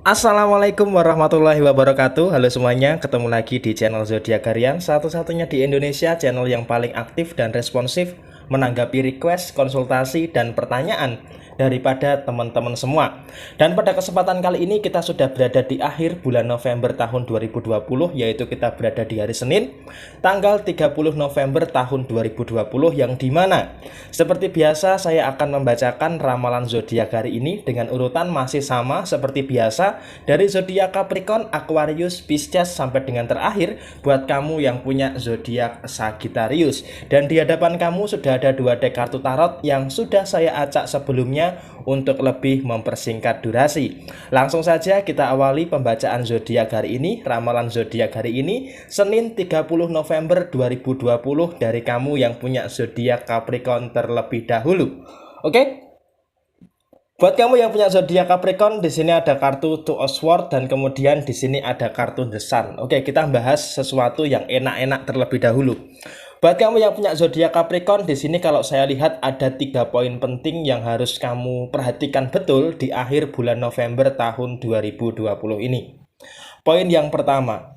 Assalamualaikum warahmatullahi wabarakatuh. Halo semuanya, ketemu lagi di channel Zodiak Harian, satu-satunya di Indonesia channel yang paling aktif dan responsif menanggapi request, konsultasi, dan pertanyaan daripada teman-teman semua. Dan pada kesempatan kali ini kita sudah berada di akhir bulan November tahun 2020, yaitu kita berada di hari Senin tanggal 30 November tahun 2020, yang dimana seperti biasa saya akan membacakan ramalan zodiak hari ini dengan urutan masih sama seperti biasa, dari zodiak Capricorn, Aquarius, Pisces sampai dengan terakhir buat kamu yang punya zodiak Sagittarius. Dan di hadapan kamu sudah ada dua deck kartu tarot yang sudah saya acak sebelumnya untuk lebih mempersingkat durasi. Langsung saja kita awali pembacaan zodiak hari ini. Ramalan zodiak hari ini Senin 30 November 2020 dari kamu yang punya zodiak Capricorn terlebih dahulu. Oke? Buat kamu yang punya zodiak Capricorn, di sini ada kartu Two of Swords dan kemudian di sini ada kartu The Sun. Oke, kita bahas sesuatu yang enak-enak terlebih dahulu. Buat kamu yang punya zodiak Capricorn, di sini kalau saya lihat ada 3 poin penting yang harus kamu perhatikan betul di akhir bulan November tahun 2020 ini. Poin yang pertama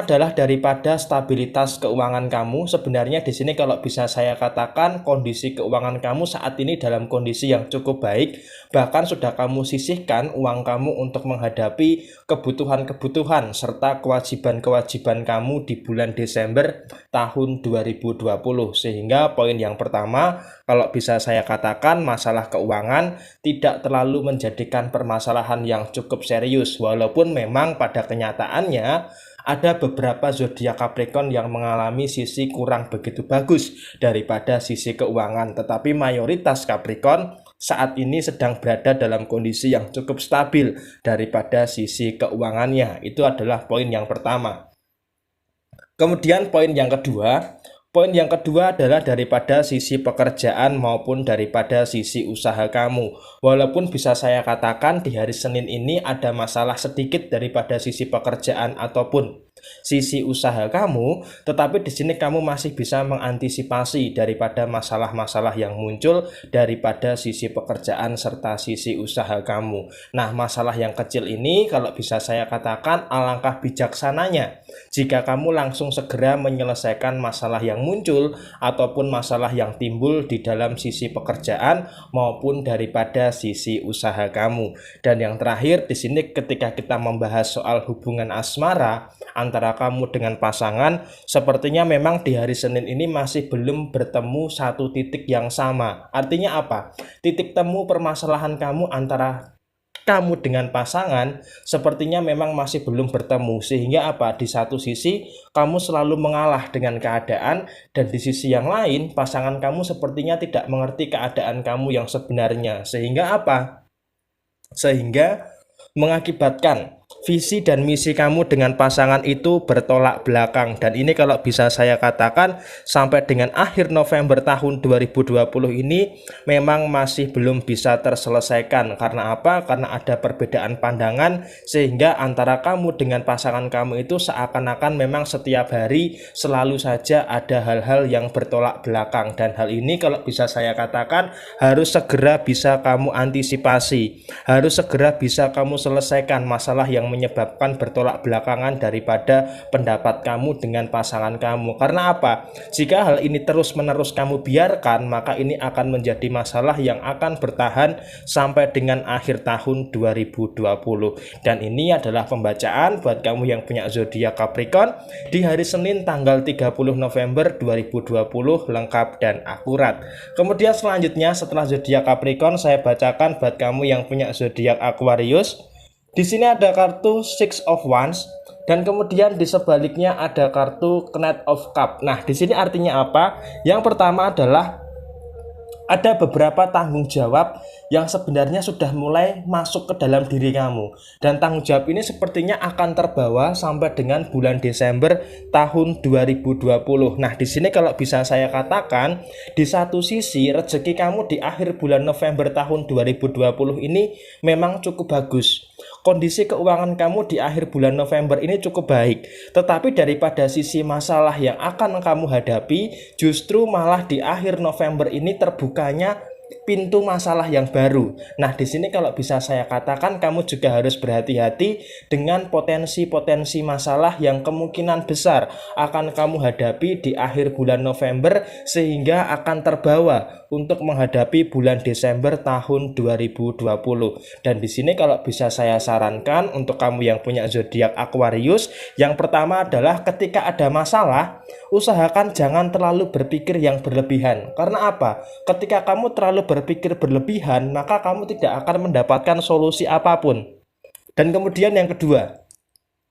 adalah daripada stabilitas keuangan kamu. Sebenarnya di sini kalau bisa saya katakan kondisi keuangan kamu saat ini dalam kondisi yang cukup baik. Bahkan sudah kamu sisihkan uang kamu untuk menghadapi kebutuhan-kebutuhan serta kewajiban-kewajiban kamu di bulan Desember tahun 2020. Sehingga poin yang pertama, kalau bisa saya katakan masalah keuangan tidak terlalu menjadikan permasalahan yang cukup serius. Walaupun memang pada kenyataannya ada beberapa zodiak Capricorn yang mengalami sisi kurang begitu bagus daripada sisi keuangan, tetapi mayoritas Capricorn saat ini sedang berada dalam kondisi yang cukup stabil daripada sisi keuangannya. Itu adalah poin yang pertama. Kemudian poin yang kedua adalah daripada sisi pekerjaan maupun daripada sisi usaha kamu. Walaupun bisa saya katakan di hari Senin ini ada masalah sedikit daripada sisi pekerjaan ataupun sisi usaha kamu, tetapi di sini kamu masih bisa mengantisipasi daripada masalah-masalah yang muncul daripada sisi pekerjaan serta sisi usaha kamu. Nah, masalah yang kecil ini kalau bisa saya katakan alangkah bijaksananya jika kamu langsung segera menyelesaikan masalah yang muncul ataupun masalah yang timbul di dalam sisi pekerjaan maupun daripada sisi usaha kamu. Dan yang terakhir di sini ketika kita membahas soal hubungan asmara antara kamu dengan pasangan, sepertinya memang di hari Senin ini masih belum bertemu satu titik yang sama. Artinya apa? Titik temu permasalahan kamu antara kamu dengan pasangan sepertinya memang masih belum bertemu. Sehingga apa? Di satu sisi kamu selalu mengalah dengan keadaan, dan di sisi yang lain pasangan kamu sepertinya tidak mengerti keadaan kamu yang sebenarnya. Sehingga apa? Sehingga mengakibatkan visi dan misi kamu dengan pasangan itu bertolak belakang. Dan ini kalau bisa saya katakan sampai dengan akhir November tahun 2020 ini memang masih belum bisa terselesaikan. Karena apa? Karena ada perbedaan pandangan sehingga antara kamu dengan pasangan kamu itu seakan-akan memang setiap hari selalu saja ada hal-hal yang bertolak belakang. Dan hal ini kalau bisa saya katakan harus segera bisa kamu antisipasi, harus segera bisa kamu selesaikan masalah yang menyebabkan bertolak belakangan daripada pendapat kamu dengan pasangan kamu. Karena apa? Jika hal ini terus-menerus kamu biarkan, maka ini akan menjadi masalah yang akan bertahan sampai dengan akhir tahun 2020. Dan ini adalah pembacaan buat kamu yang punya zodiak Capricorn di hari Senin tanggal 30 November 2020, lengkap dan akurat. Kemudian selanjutnya setelah zodiak Capricorn saya bacakan buat kamu yang punya zodiak Aquarius. Di sini ada kartu Six of Wands dan kemudian di sebaliknya ada kartu Knight of Cup. Nah, di sini artinya apa? Yang pertama adalah ada beberapa tanggung jawab yang sebenarnya sudah mulai masuk ke dalam diri kamu, dan tanggung jawab ini sepertinya akan terbawa sampai dengan bulan Desember tahun 2020. Nah, di sini kalau bisa saya katakan di satu sisi rezeki kamu di akhir bulan November tahun 2020 ini memang cukup bagus. Kondisi keuangan kamu di akhir bulan November ini cukup baik, tetapi daripada sisi masalah yang akan kamu hadapi, justru malah di akhir November ini terbukanya pintu masalah yang baru. Nah, di sini kalau bisa saya katakan kamu juga harus berhati-hati dengan potensi-potensi masalah yang kemungkinan besar akan kamu hadapi di akhir bulan November sehingga akan terbawa untuk menghadapi bulan Desember tahun 2020. Dan di sini kalau bisa saya sarankan untuk kamu yang punya zodiak Aquarius, yang pertama adalah ketika ada masalah, usahakan jangan terlalu berpikir yang berlebihan. Karena apa? Ketika kamu terlalu berpikir berlebihan, maka kamu tidak akan mendapatkan solusi apapun. Dan kemudian yang kedua,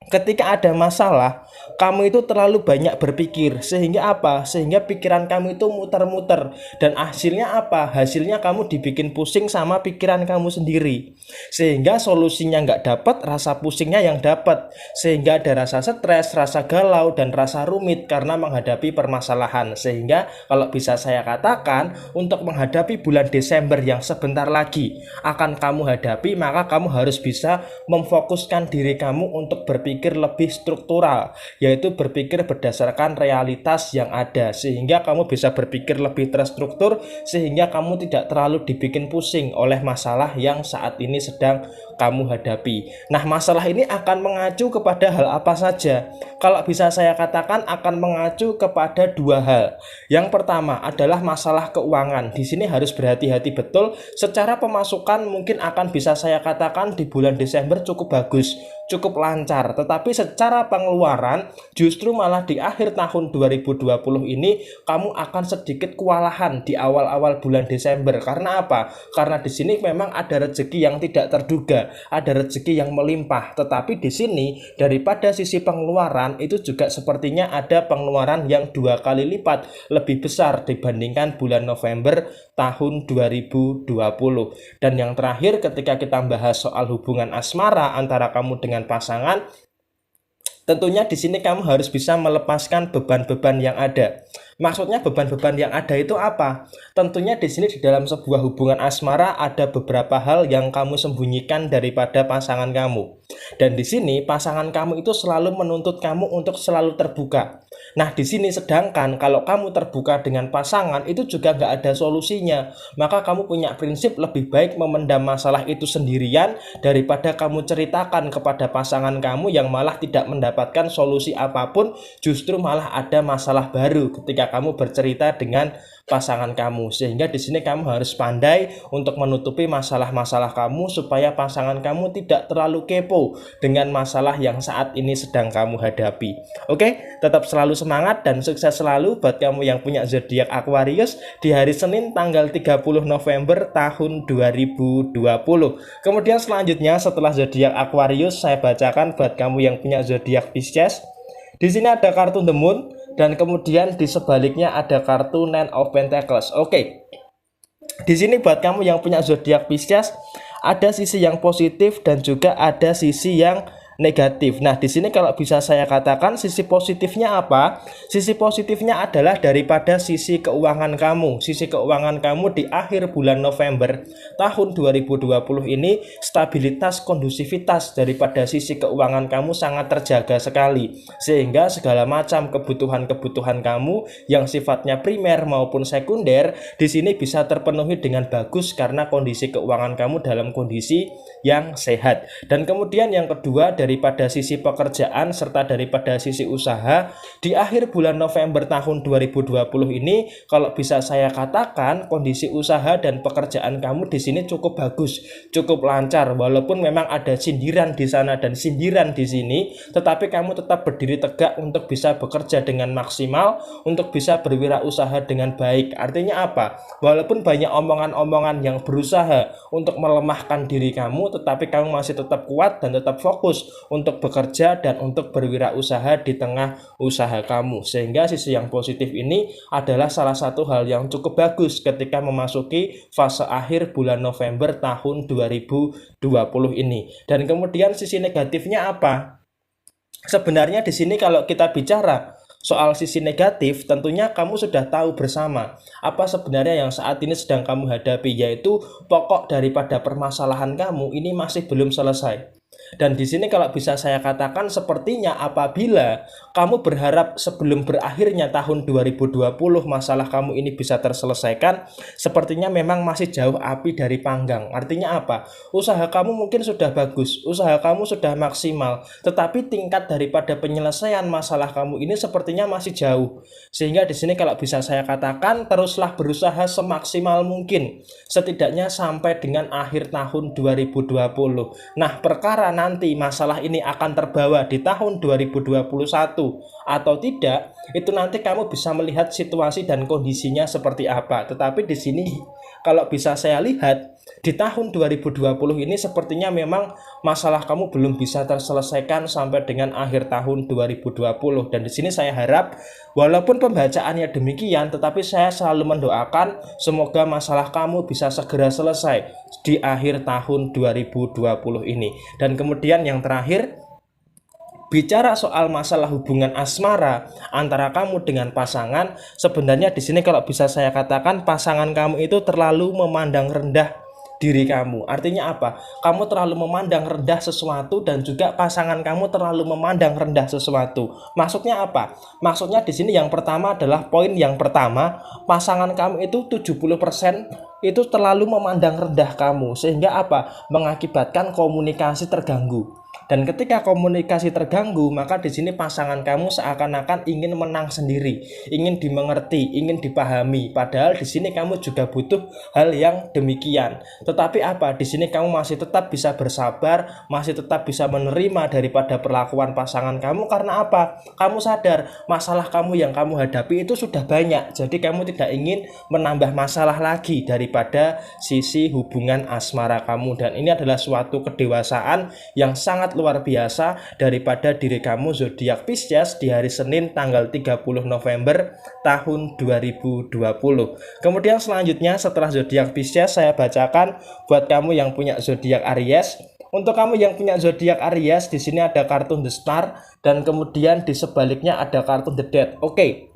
ketika ada masalah, kamu itu terlalu banyak berpikir. Sehingga apa? Sehingga pikiran kamu itu muter-muter. Dan hasilnya apa? Hasilnya kamu dibikin pusing sama pikiran kamu sendiri. Sehingga solusinya nggak dapat, rasa pusingnya yang dapat. Sehingga ada rasa stres, rasa galau, dan rasa rumit karena menghadapi permasalahan. Sehingga kalau bisa saya katakan, untuk menghadapi bulan Desember yang sebentar lagi akan kamu hadapi, maka kamu harus bisa memfokuskan diri kamu untuk berpikir lebih struktural, yaitu berpikir berdasarkan realitas yang ada, sehingga kamu bisa berpikir lebih terstruktur, sehingga kamu tidak terlalu dibikin pusing oleh masalah yang saat ini sedang kamu hadapi. Nah, masalah ini akan mengacu kepada hal apa saja? Kalau bisa saya katakan akan mengacu kepada dua hal. Yang pertama adalah masalah keuangan. Di sini harus berhati-hati betul. Secara pemasukan mungkin akan bisa saya katakan di bulan Desember cukup bagus, cukup lancar. Tetapi secara pengeluaran justru malah di akhir tahun 2020 ini kamu akan sedikit kewalahan di awal-awal bulan Desember. Karena apa? Karena di sini memang ada rezeki yang tidak terduga, ada rezeki yang melimpah. Tetapi di sini daripada sisi pengeluaran itu juga sepertinya ada pengeluaran yang 2 kali lipat lebih besar dibandingkan bulan November tahun 2020. Dan yang terakhir, ketika kita bahas soal hubungan asmara antara kamu dengan pasangan, tentunya di sini kamu harus bisa melepaskan beban-beban yang ada. Maksudnya beban-beban yang ada itu apa? Tentunya di sini di dalam sebuah hubungan asmara ada beberapa hal yang kamu sembunyikan daripada pasangan kamu. Dan di sini pasangan kamu itu selalu menuntut kamu untuk selalu terbuka. Nah, di sini sedangkan kalau kamu terbuka dengan pasangan itu juga nggak ada solusinya. Maka kamu punya prinsip lebih baik memendam masalah itu sendirian daripada kamu ceritakan kepada pasangan kamu yang malah tidak mendapatkan solusi apapun, justru malah ada masalah baru ketika kamu bercerita dengan pasangan kamu. Sehingga di sini kamu harus pandai untuk menutupi masalah-masalah kamu supaya pasangan kamu tidak terlalu kepo dengan masalah yang saat ini sedang kamu hadapi. Oke, tetap selalu semangat dan sukses selalu buat kamu yang punya zodiak Aquarius di hari Senin tanggal 30 November tahun 2020. Kemudian selanjutnya setelah zodiak Aquarius saya bacakan buat kamu yang punya zodiak Pisces. Di sini ada kartu The Moon. Dan kemudian di sebaliknya ada kartu Nine of Pentacles. Oke. Di sini buat kamu yang punya zodiak Pisces, ada sisi yang positif dan juga ada sisi yang negatif. Nah, di sini kalau bisa saya katakan sisi positifnya apa? Sisi positifnya adalah daripada sisi keuangan kamu. Sisi keuangan kamu di akhir bulan November tahun 2020 ini stabilitas, kondusivitas daripada sisi keuangan kamu sangat terjaga sekali. Sehingga segala macam kebutuhan-kebutuhan kamu yang sifatnya primer maupun sekunder di sini bisa terpenuhi dengan bagus karena kondisi keuangan kamu dalam kondisi yang sehat. Dan kemudian yang kedua daripada sisi pekerjaan serta daripada sisi usaha di akhir bulan November tahun 2020 ini kalau bisa saya katakan kondisi usaha dan pekerjaan kamu di sini cukup bagus, cukup lancar walaupun memang ada sindiran di sana dan sindiran di sini, tetapi kamu tetap berdiri tegak untuk bisa bekerja dengan maksimal, untuk bisa berwirausaha dengan baik. Artinya apa? Walaupun banyak omongan-omongan yang berusaha untuk melemahkan diri kamu, tetapi kamu masih tetap kuat dan tetap fokus untuk bekerja dan untuk berwirausaha di tengah usaha kamu. Sehingga sisi yang positif ini adalah salah satu hal yang cukup bagus ketika memasuki fase akhir bulan November tahun 2020 ini. Dan kemudian sisi negatifnya apa? Sebenarnya di sini kalau kita bicara soal sisi negatif, tentunya kamu sudah tahu bersama apa sebenarnya yang saat ini sedang kamu hadapi, yaitu pokok daripada permasalahan kamu ini masih belum selesai. Dan di sini kalau bisa saya katakan sepertinya apabila kamu berharap sebelum berakhirnya tahun 2020 masalah kamu ini bisa terselesaikan, sepertinya memang masih jauh api dari panggang. Artinya apa? Usaha kamu mungkin sudah bagus, usaha kamu sudah maksimal, tetapi tingkat daripada penyelesaian masalah kamu ini sepertinya masih jauh. Sehingga di sini kalau bisa saya katakan, teruslah berusaha semaksimal mungkin, setidaknya sampai dengan akhir tahun 2020. Nah, perkara nanti masalah ini akan terbawa di tahun 2021 atau tidak, itu nanti kamu bisa melihat situasi dan kondisinya seperti apa. Tetapi di sini kalau bisa saya lihat di tahun 2020 ini sepertinya memang masalah kamu belum bisa terselesaikan sampai dengan akhir tahun 2020. Dan di sini saya harap walaupun pembacaannya demikian, tetapi saya selalu mendoakan semoga masalah kamu bisa segera selesai di akhir tahun 2020 ini. Dan kemudian yang terakhir, bicara soal masalah hubungan asmara antara kamu dengan pasangan, sebenarnya di sini kalau bisa saya katakan pasangan kamu itu terlalu memandang rendah diri kamu. Artinya apa? Kamu terlalu memandang rendah sesuatu dan juga pasangan kamu terlalu memandang rendah sesuatu. Maksudnya apa? Maksudnya di sini yang pertama adalah poin yang pertama, pasangan kamu itu 70% itu terlalu memandang rendah kamu sehingga apa? Mengakibatkan komunikasi terganggu. Dan ketika komunikasi terganggu, maka di sini pasangan kamu seakan-akan ingin menang sendiri, ingin dimengerti, ingin dipahami. Padahal di sini kamu juga butuh hal yang demikian. Tetapi apa? Di sini kamu masih tetap bisa bersabar, masih tetap bisa menerima daripada perlakuan pasangan kamu karena apa? Kamu sadar masalah kamu yang kamu hadapi itu sudah banyak. Jadi kamu tidak ingin menambah masalah lagi daripada sisi hubungan asmara kamu. Dan ini adalah suatu kedewasaan yang sangat luar biasa daripada diri kamu zodiak Pisces di hari Senin tanggal 30 November tahun 2020. Kemudian selanjutnya setelah zodiak Pisces saya bacakan buat kamu yang punya zodiak Aries. Untuk kamu yang punya zodiak Aries, di sini ada kartu The Star dan kemudian di sebaliknya ada kartu The Death. Oke.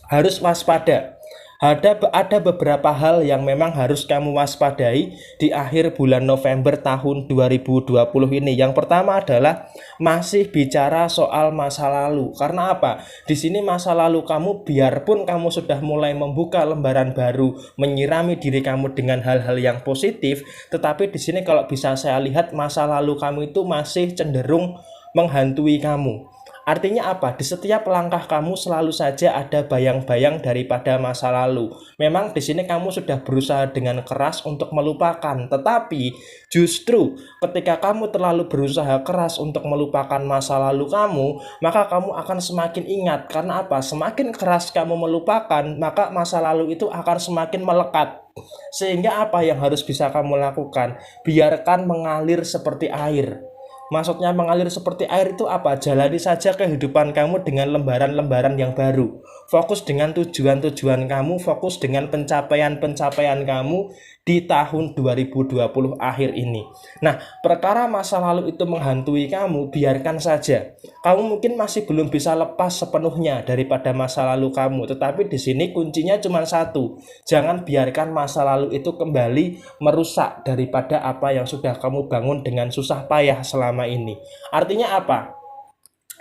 Harus waspada. Ada beberapa hal yang memang harus kamu waspadai di akhir bulan November tahun 2020 ini. Yang pertama adalah masih bicara soal masa lalu. Karena apa? Di sini masa lalu kamu biarpun kamu sudah mulai membuka lembaran baru, menyirami diri kamu dengan hal-hal yang positif, tetapi di sini kalau bisa saya lihat masa lalu kamu itu masih cenderung menghantui kamu. Artinya apa? Di setiap langkah kamu selalu saja ada bayang-bayang daripada masa lalu. Memang di sini kamu sudah berusaha dengan keras untuk melupakan, tetapi justru ketika kamu terlalu berusaha keras untuk melupakan masa lalu kamu, maka kamu akan semakin ingat. Karena apa? Semakin keras kamu melupakan, maka masa lalu itu akan semakin melekat. Sehingga apa yang harus bisa kamu lakukan? Biarkan mengalir seperti air. Maksudnya mengalir seperti air itu apa? Jalani saja kehidupan kamu dengan lembaran-lembaran yang baru. Fokus dengan tujuan-tujuan kamu, fokus dengan pencapaian-pencapaian kamu di tahun 2020 akhir ini. Nah, perkara masa lalu itu menghantui kamu, biarkan saja. Kamu mungkin masih belum bisa lepas sepenuhnya daripada masa lalu kamu, tetapi di sini kuncinya cuma satu. Jangan biarkan masa lalu itu kembali merusak daripada apa yang sudah kamu bangun dengan susah payah selama ini. Artinya apa?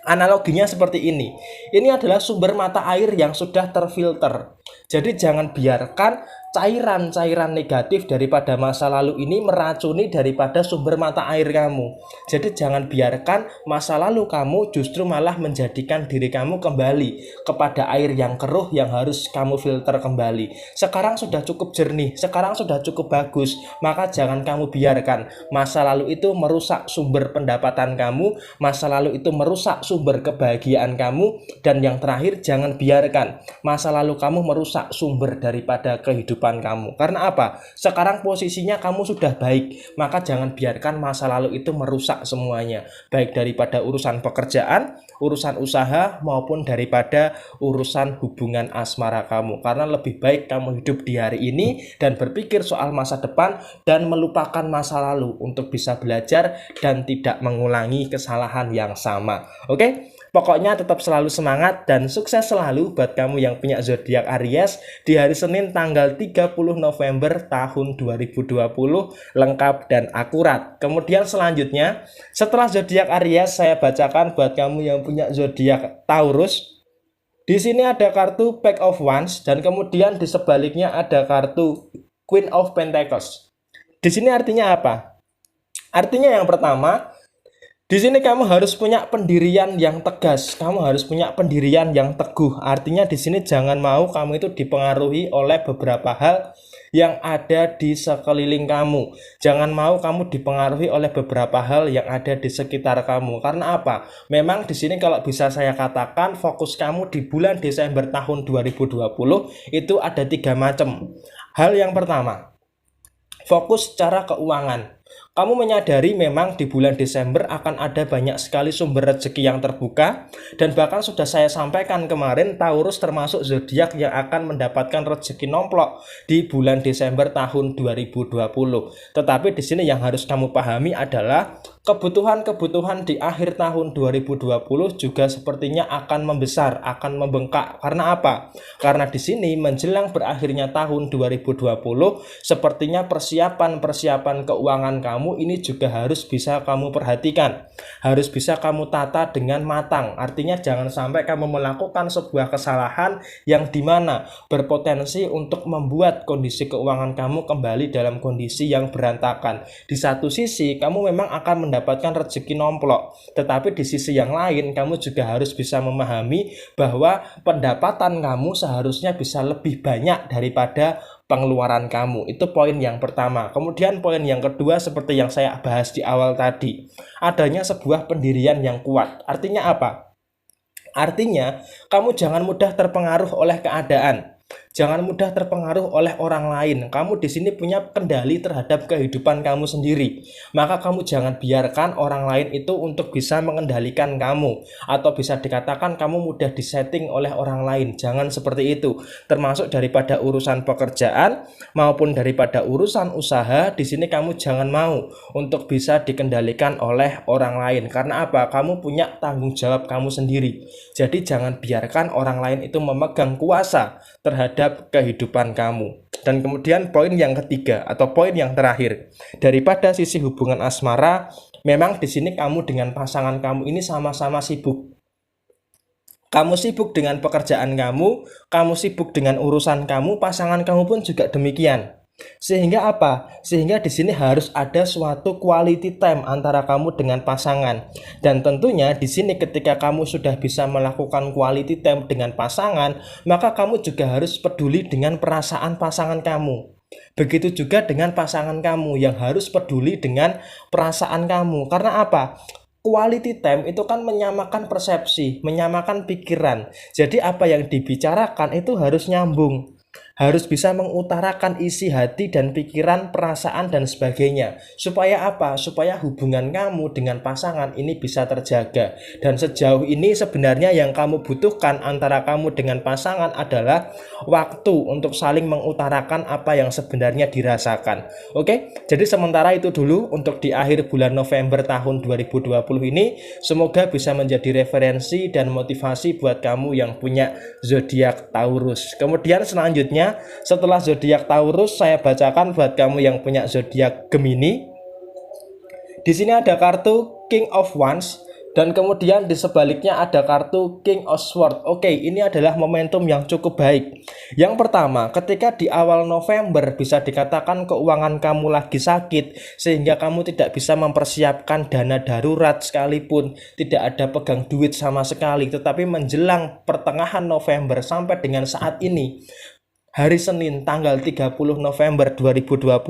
Analoginya seperti ini. Ini adalah sumber mata air yang sudah terfilter. Jadi jangan biarkan cairan-cairan negatif daripada masa lalu ini meracuni daripada sumber mata air kamu. Jadi jangan biarkan masa lalu kamu justru malah menjadikan diri kamu kembali kepada air yang keruh yang harus kamu filter kembali. Sekarang sudah cukup jernih, sekarang sudah cukup bagus, maka jangan kamu biarkan masa lalu itu merusak sumber pendapatan kamu, masa lalu itu merusak sumber kebahagiaan kamu, dan yang terakhir jangan biarkan masa lalu kamu merusak sumber daripada kehidupan kamu. Karena apa? Sekarang posisinya kamu sudah baik, maka jangan biarkan masa lalu itu merusak semuanya, baik daripada urusan pekerjaan, urusan usaha, maupun daripada urusan hubungan asmara kamu. Karena lebih baik kamu hidup di hari ini dan berpikir soal masa depan dan melupakan masa lalu untuk bisa belajar dan tidak mengulangi kesalahan yang sama. Oke? Pokoknya tetap selalu semangat dan sukses selalu buat kamu yang punya zodiak Aries di hari Senin tanggal 30 November tahun 2020, lengkap dan akurat. Kemudian selanjutnya, setelah zodiak Aries saya bacakan buat kamu yang punya zodiak Taurus. Di sini ada kartu Page of Wands dan kemudian di sebaliknya ada kartu Queen of Pentacles. Di sini artinya apa? Artinya yang pertama, di sini kamu harus punya pendirian yang tegas, kamu harus punya pendirian yang teguh. Artinya di sini jangan mau kamu itu dipengaruhi oleh beberapa hal yang ada di sekeliling kamu. Jangan mau kamu dipengaruhi oleh beberapa hal yang ada di sekitar kamu. Karena apa? Memang di sini kalau bisa saya katakan fokus kamu di bulan Desember tahun 2020 itu ada 3 macam. Hal yang pertama, fokus secara keuangan. Kamu menyadari memang di bulan Desember akan ada banyak sekali sumber rezeki yang terbuka, dan bahkan sudah saya sampaikan kemarin, Taurus termasuk zodiak yang akan mendapatkan rezeki nomplok di bulan Desember tahun 2020. Tetapi di sini yang harus kamu pahami adalah kebutuhan-kebutuhan di akhir tahun 2020 juga sepertinya akan membesar, akan membengkak. Karena apa? Karena di sini menjelang berakhirnya tahun 2020, sepertinya persiapan keuangan kamu ini juga harus bisa kamu perhatikan, harus bisa kamu tata dengan matang. Artinya jangan sampai kamu melakukan sebuah kesalahan yang dimana berpotensi untuk membuat kondisi keuangan kamu kembali dalam kondisi yang berantakan. Di satu sisi kamu memang akan mendapatkan rezeki nomplok, tetapi di sisi yang lain kamu juga harus bisa memahami bahwa pendapatan kamu seharusnya bisa lebih banyak daripada pengeluaran kamu. Itu poin yang pertama. Kemudian poin yang kedua seperti yang saya bahas di awal tadi, adanya sebuah pendirian yang kuat. Artinya apa? Artinya kamu jangan mudah terpengaruh oleh keadaan. Jangan mudah terpengaruh oleh orang lain. Kamu di sini punya kendali terhadap kehidupan kamu sendiri. Maka kamu jangan biarkan orang lain itu untuk bisa mengendalikan kamu, atau bisa dikatakan kamu mudah disetting oleh orang lain. Jangan seperti itu. Termasuk daripada urusan pekerjaan maupun daripada urusan usaha, di sini kamu jangan mau untuk bisa dikendalikan oleh orang lain. Karena apa? Kamu punya tanggung jawab kamu sendiri. Jadi jangan biarkan orang lain itu memegang kuasa terhadap kehidupan kamu. Dan kemudian poin yang ketiga atau poin yang terakhir, daripada sisi hubungan asmara, memang di sini kamu dengan pasangan kamu ini sama-sama sibuk. Kamu sibuk dengan pekerjaan kamu sibuk dengan urusan kamu, pasangan kamu pun juga demikian. Sehingga apa? Sehingga di sini harus ada suatu quality time antara kamu dengan pasangan. Dan tentunya di sini ketika kamu sudah bisa melakukan quality time dengan pasangan, maka kamu juga harus peduli dengan perasaan pasangan kamu. Begitu juga dengan pasangan kamu yang harus peduli dengan perasaan kamu. Karena apa? Quality time itu kan menyamakan persepsi, menyamakan pikiran. Jadi apa yang dibicarakan itu harus nyambung, harus bisa mengutarakan isi hati dan pikiran, perasaan dan sebagainya. Supaya apa? Supaya hubungan kamu dengan pasangan ini bisa terjaga. Dan sejauh ini sebenarnya yang kamu butuhkan antara kamu dengan pasangan adalah waktu untuk saling mengutarakan apa yang sebenarnya dirasakan. Oke? Jadi sementara itu dulu untuk di akhir bulan November tahun 2020 ini. Semoga bisa menjadi referensi dan motivasi buat kamu yang punya zodiak Taurus. Kemudian selanjutnya, setelah zodiak Taurus, saya bacakan buat kamu yang punya zodiak Gemini. Di sini ada kartu King of Wands dan kemudian di sebaliknya ada kartu King of Swords. Oke, ini adalah momentum yang cukup baik. Yang pertama, ketika di awal November bisa dikatakan keuangan kamu lagi sakit sehingga kamu tidak bisa mempersiapkan dana darurat sekalipun, tidak ada pegang duit sama sekali. Tetapi menjelang pertengahan November sampai dengan saat ini, hari Senin tanggal 30 November 2020,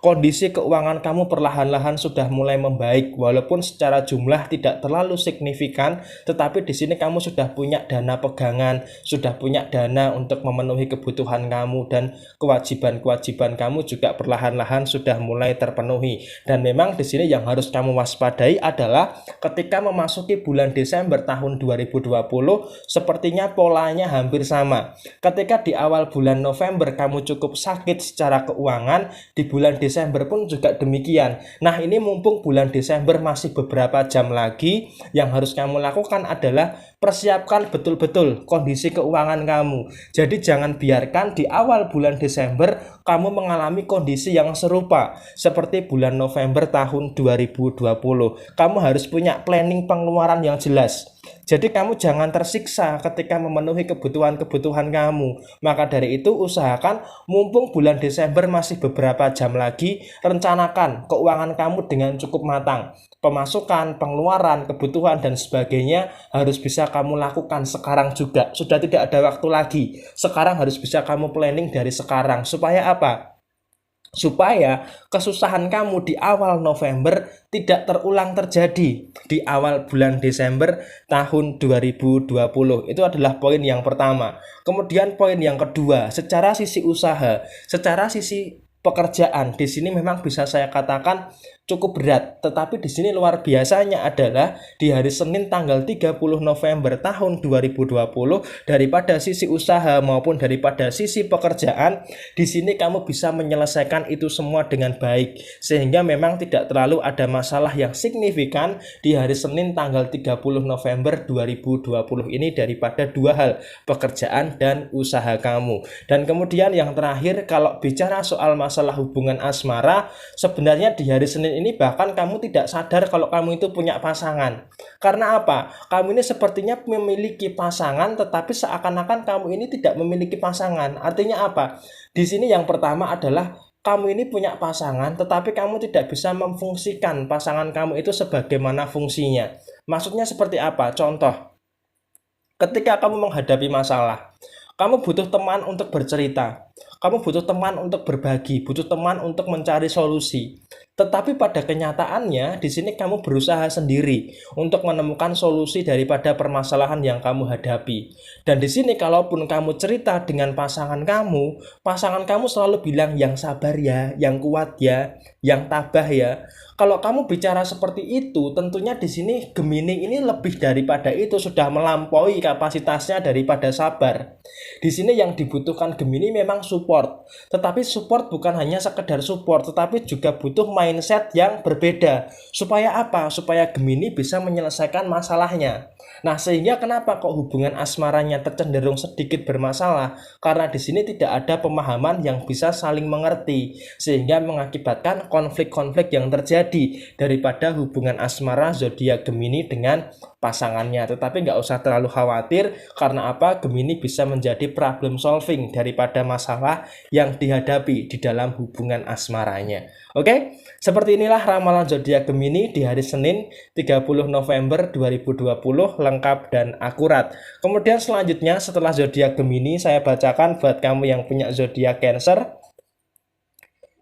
kondisi keuangan kamu perlahan-lahan sudah mulai membaik. Walaupun secara jumlah tidak terlalu signifikan, tetapi di sini kamu sudah punya dana pegangan, sudah punya dana untuk memenuhi kebutuhan kamu, dan kewajiban-kewajiban kamu juga perlahan-lahan sudah mulai terpenuhi. Dan memang di sini yang harus kamu waspadai adalah ketika memasuki bulan Desember tahun 2020, sepertinya polanya hampir sama. Ketika di awal bulan bulan November kamu cukup sakit secara keuangan, di bulan Desember pun juga demikian. Nah, ini mumpung bulan Desember masih beberapa jam lagi, yang harus kamu lakukan adalah persiapkan betul-betul kondisi keuangan kamu. Jadi jangan biarkan di awal bulan Desember kamu mengalami kondisi yang serupa seperti bulan November tahun 2020. Kamu harus punya planning pengeluaran yang jelas. Jadi kamu jangan tersiksa ketika memenuhi kebutuhan-kebutuhan kamu. Maka dari itu usahakan mumpung bulan Desember masih beberapa jam lagi, rencanakan keuangan kamu dengan cukup matang. Pemasukan, pengeluaran, kebutuhan, dan sebagainya harus bisa kamu lakukan sekarang juga. Sudah tidak ada waktu lagi. Sekarang harus bisa kamu planning dari sekarang. Supaya apa? Supaya kesusahan kamu di awal November tidak terulang terjadi di awal bulan Desember tahun 2020. Itu adalah poin yang pertama. Kemudian poin yang kedua, secara sisi usaha, secara sisi pekerjaan, di sini memang bisa saya katakan cukup berat, tetapi di sini luar biasanya adalah di hari Senin tanggal 30 November tahun 2020, daripada sisi usaha maupun daripada sisi pekerjaan, di sini kamu bisa menyelesaikan itu semua dengan baik, sehingga memang tidak terlalu ada masalah yang signifikan di hari Senin tanggal 30 November 2020 ini daripada dua hal, pekerjaan dan usaha kamu. Dan kemudian yang terakhir, kalau bicara soal masalah hubungan asmara, sebenarnya di hari Senin ini bahkan kamu tidak sadar kalau kamu itu punya pasangan. Karena apa? Kamu ini sepertinya memiliki pasangan, tetapi seakan-akan kamu ini tidak memiliki pasangan. Artinya apa? Di sini yang pertama adalah kamu ini punya pasangan, tetapi kamu tidak bisa memfungsikan pasangan kamu itu sebagaimana fungsinya. Maksudnya seperti apa? Contoh, ketika kamu menghadapi masalah, kamu butuh teman untuk bercerita, kamu butuh teman untuk berbagi, butuh teman untuk mencari solusi. Tetapi pada kenyataannya, di sini kamu berusaha sendiri untuk menemukan solusi daripada permasalahan yang kamu hadapi. Dan di sini kalaupun kamu cerita dengan pasangan kamu selalu bilang yang sabar ya, yang kuat ya, yang tabah ya. Kalau kamu bicara seperti itu, tentunya di sini Gemini ini lebih daripada itu, sudah melampaui kapasitasnya daripada sabar. Di sini yang dibutuhkan Gemini memang support. Tetapi support bukan hanya sekedar support, tetapi juga butuh mindset yang berbeda. Supaya apa? Supaya Gemini bisa menyelesaikan masalahnya. Nah, sehingga kenapa kok hubungan asmaranya tercenderung sedikit bermasalah? Karena di sini tidak ada pemahaman yang bisa saling mengerti, sehingga mengakibatkan konflik-konflik yang terjadi daripada hubungan asmara zodiak Gemini dengan pasangannya. Tetapi nggak usah terlalu khawatir, karena apa? Gemini bisa menjadi problem solving daripada masalah yang dihadapi di dalam hubungan asmaranya. Oke, seperti inilah ramalan zodiak Gemini di hari Senin 30 November 2020, lengkap dan akurat. Kemudian selanjutnya setelah zodiak Gemini, saya bacakan buat kamu yang punya zodiak Cancer.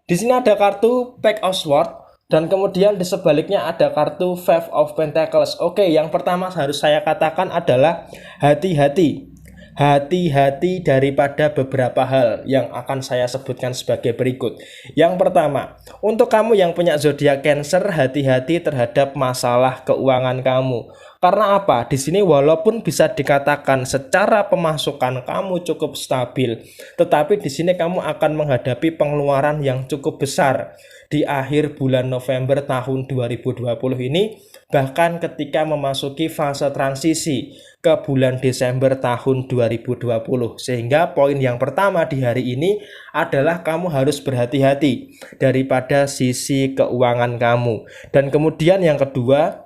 Di sini ada kartu Page of Swords, dan kemudian di sebaliknya ada kartu Five of Pentacles. Oke, yang pertama harus saya katakan adalah hati-hati. Hati-hati daripada beberapa hal yang akan saya sebutkan sebagai berikut. Yang pertama, untuk kamu yang punya zodiak Cancer, hati-hati terhadap masalah keuangan kamu. Karena apa? Di sini walaupun bisa dikatakan secara pemasukan kamu cukup stabil, tetapi di sini kamu akan menghadapi pengeluaran yang cukup besar di akhir bulan November tahun 2020 ini, bahkan ketika memasuki fase transisi ke bulan Desember tahun 2020. Sehingga poin yang pertama di hari ini adalah kamu harus berhati-hati daripada sisi keuangan kamu. Dan kemudian yang kedua,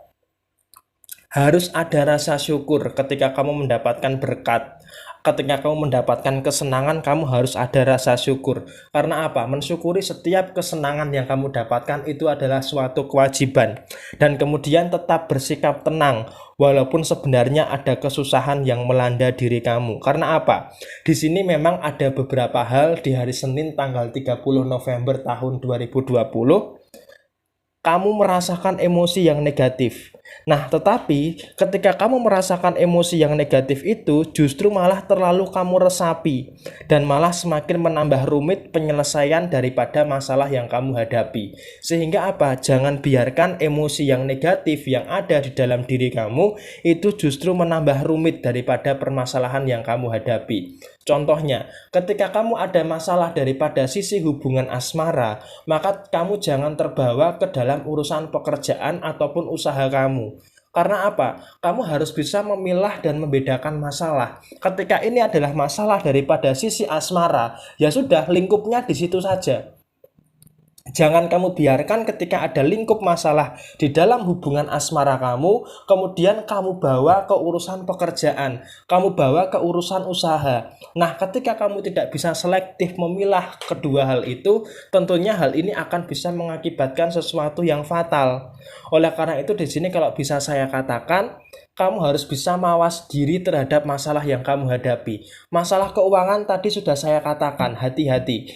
harus ada rasa syukur ketika kamu mendapatkan berkat. Ketika kamu mendapatkan kesenangan, kamu harus ada rasa syukur. Karena apa? Mensyukuri setiap kesenangan yang kamu dapatkan itu adalah suatu kewajiban. Dan kemudian tetap bersikap tenang, walaupun sebenarnya ada kesusahan yang melanda diri kamu. Karena apa? Di sini memang ada beberapa hal di hari Senin tanggal 30 November tahun 2020, kamu merasakan emosi yang negatif. Nah, tetapi ketika kamu merasakan emosi yang negatif itu, justru malah terlalu kamu resapi dan malah semakin menambah rumit penyelesaian daripada masalah yang kamu hadapi. Sehingga apa? Jangan biarkan emosi yang negatif yang ada di dalam diri kamu itu justru menambah rumit daripada permasalahan yang kamu hadapi. Contohnya, ketika kamu ada masalah daripada sisi hubungan asmara, maka kamu jangan terbawa ke dalam urusan pekerjaan ataupun usaha kamu. Karena apa? Kamu harus bisa memilah dan membedakan masalah. Ketika ini adalah masalah daripada sisi asmara, ya sudah, lingkupnya di situ saja. Jangan kamu biarkan ketika ada lingkup masalah di dalam hubungan asmara kamu, kemudian kamu bawa ke urusan pekerjaan, kamu bawa ke urusan usaha. Nah, ketika kamu tidak bisa selektif memilah kedua hal itu, tentunya hal ini akan bisa mengakibatkan sesuatu yang fatal. Oleh karena itu di sini kalau bisa saya katakan, kamu harus bisa mawas diri terhadap masalah yang kamu hadapi. Masalah keuangan tadi sudah saya katakan, hati-hati.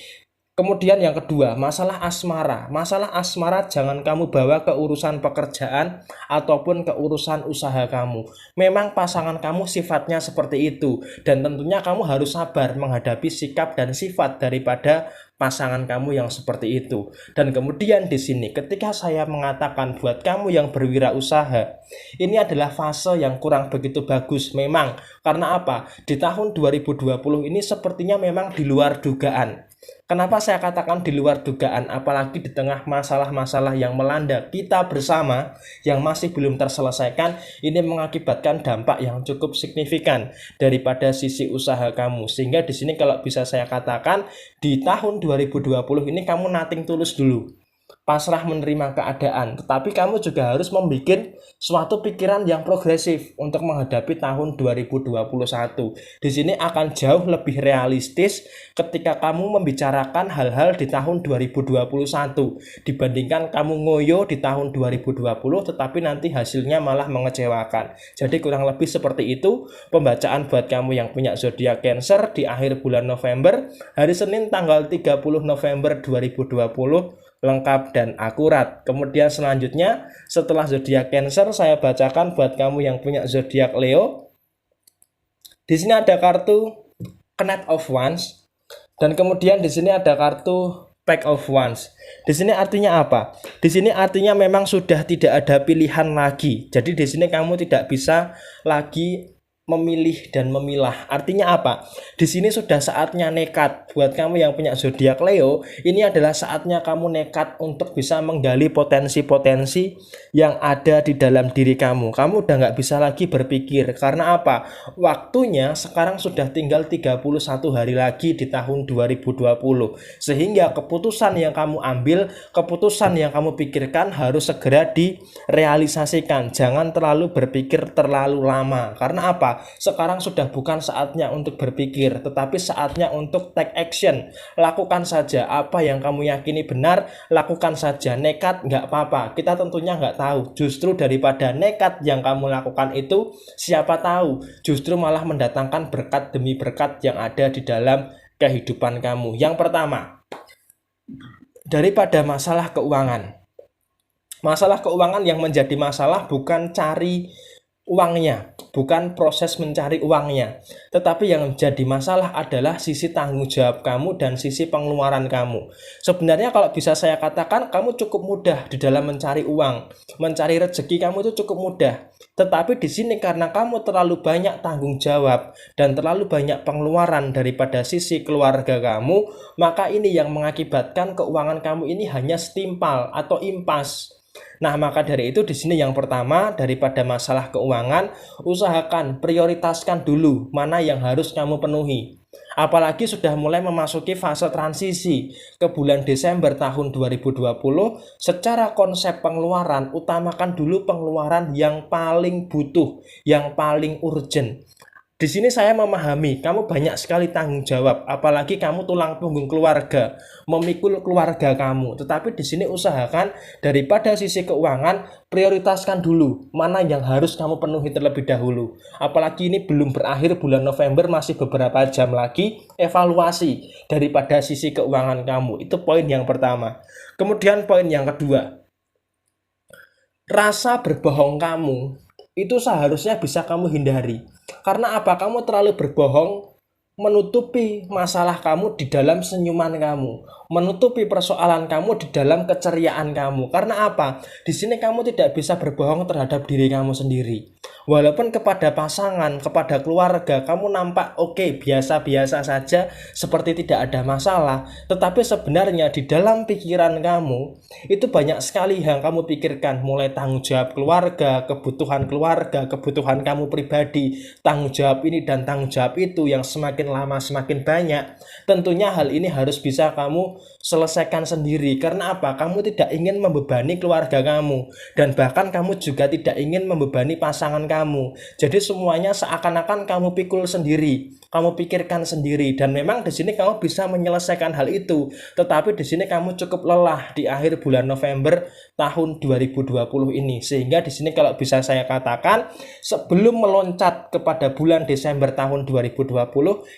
Kemudian yang kedua, masalah asmara. Masalah asmara jangan kamu bawa ke urusan pekerjaan ataupun ke urusan usaha kamu. Memang pasangan kamu sifatnya seperti itu dan tentunya kamu harus sabar menghadapi sikap dan sifat daripada pasangan kamu yang seperti itu. Dan kemudian di sini ketika saya mengatakan buat kamu yang berwirausaha, ini adalah fase yang kurang begitu bagus memang. Karena apa? Di tahun 2020 ini sepertinya memang di luar dugaan. Kenapa saya katakan di luar dugaan, apalagi di tengah masalah-masalah yang melanda kita bersama yang masih belum terselesaikan, ini mengakibatkan dampak yang cukup signifikan daripada sisi usaha kamu. Sehingga di sini kalau bisa saya katakan di tahun 2020 ini kamu nothing tulus dulu. Pasrah menerima keadaan, tetapi kamu juga harus membuat suatu pikiran yang progresif untuk menghadapi tahun 2021. Di sini akan jauh lebih realistis ketika kamu membicarakan hal-hal di tahun 2021 dibandingkan kamu ngoyo di tahun 2020 tetapi nanti hasilnya malah mengecewakan. Jadi kurang lebih seperti itu pembacaan buat kamu yang punya zodiak Cancer di akhir bulan November, hari Senin tanggal 30 November 2020, lengkap dan akurat. Kemudian selanjutnya setelah zodiak Cancer saya bacakan buat kamu yang punya zodiak Leo. Di sini ada kartu Knight of Wands dan kemudian di sini ada kartu Pack of Wands. Di sini artinya apa? Di sini artinya memang sudah tidak ada pilihan lagi. Jadi di sini kamu tidak bisa lagi memilih dan memilah. Artinya apa? Di sini sudah saatnya nekat. Buat kamu yang punya zodiak Leo, ini adalah saatnya kamu nekat untuk bisa menggali potensi-potensi yang ada di dalam diri kamu. Kamu udah nggak bisa lagi berpikir. Karena apa? Waktunya sekarang sudah tinggal 31 hari lagi di tahun 2020. Sehingga keputusan yang kamu ambil, keputusan yang kamu pikirkan harus segera direalisasikan. Jangan terlalu berpikir terlalu lama. Karena apa? Sekarang sudah bukan saatnya untuk berpikir, tetapi saatnya untuk take action. Lakukan saja apa yang kamu yakini benar, lakukan saja. Nekat nggak apa-apa, kita tentunya nggak tahu. Justru daripada nekat yang kamu lakukan itu, siapa tahu justru malah mendatangkan berkat demi berkat yang ada di dalam kehidupan kamu. Yang pertama, daripada masalah keuangan. Masalah keuangan yang menjadi masalah bukan cari uangnya, bukan proses mencari uangnya, tetapi yang menjadi masalah adalah sisi tanggung jawab kamu dan sisi pengeluaran kamu. Sebenarnya kalau bisa saya katakan kamu cukup mudah di dalam mencari uang, mencari rezeki kamu itu cukup mudah. Tetapi di sini karena kamu terlalu banyak tanggung jawab dan terlalu banyak pengeluaran daripada sisi keluarga kamu, maka ini yang mengakibatkan keuangan kamu ini hanya setimpal atau impas. Nah, maka dari itu di sini yang pertama daripada masalah keuangan, usahakan prioritaskan dulu mana yang harus kamu penuhi. Apalagi sudah mulai memasuki fase transisi ke bulan Desember tahun 2020, secara konsep pengeluaran utamakan dulu pengeluaran yang paling butuh, yang paling urgent. Di sini saya memahami kamu banyak sekali tanggung jawab, apalagi kamu tulang punggung keluarga, memikul keluarga kamu. Tetapi di sini usahakan daripada sisi keuangan prioritaskan dulu mana yang harus kamu penuhi terlebih dahulu. Apalagi ini belum berakhir bulan November, masih beberapa jam lagi, evaluasi daripada sisi keuangan kamu. Itu poin yang pertama. Kemudian poin yang kedua, Rasa berbohong kamu itu seharusnya bisa kamu hindari. Karena apa? Kamu terlalu berbohong menutupi masalah kamu di dalam senyuman kamu, menutupi persoalan kamu di dalam keceriaan kamu. Karena apa? Di sini kamu tidak bisa berbohong terhadap diri kamu sendiri. Walaupun kepada pasangan, kepada keluarga, kamu nampak oke, biasa-biasa saja, seperti tidak ada masalah. Tetapi sebenarnya di dalam pikiran kamu, itu banyak sekali yang kamu pikirkan, mulai tanggung jawab keluarga, kebutuhan kamu pribadi, tanggung jawab ini dan tanggung jawab itu yang semakin lama semakin banyak. Tentunya hal ini harus bisa kamu selesaikan sendiri. Karena apa? Kamu tidak ingin membebani keluarga kamu, dan bahkan kamu juga tidak ingin membebani pasangan kamu. Jadi semuanya seakan-akan kamu pikul sendiri, kamu pikirkan sendiri, dan memang di sini kamu bisa menyelesaikan hal itu. Tetapi di sini kamu cukup lelah di akhir bulan November tahun 2020 ini. Sehingga di sini kalau bisa saya katakan, sebelum meloncat kepada bulan Desember tahun 2020,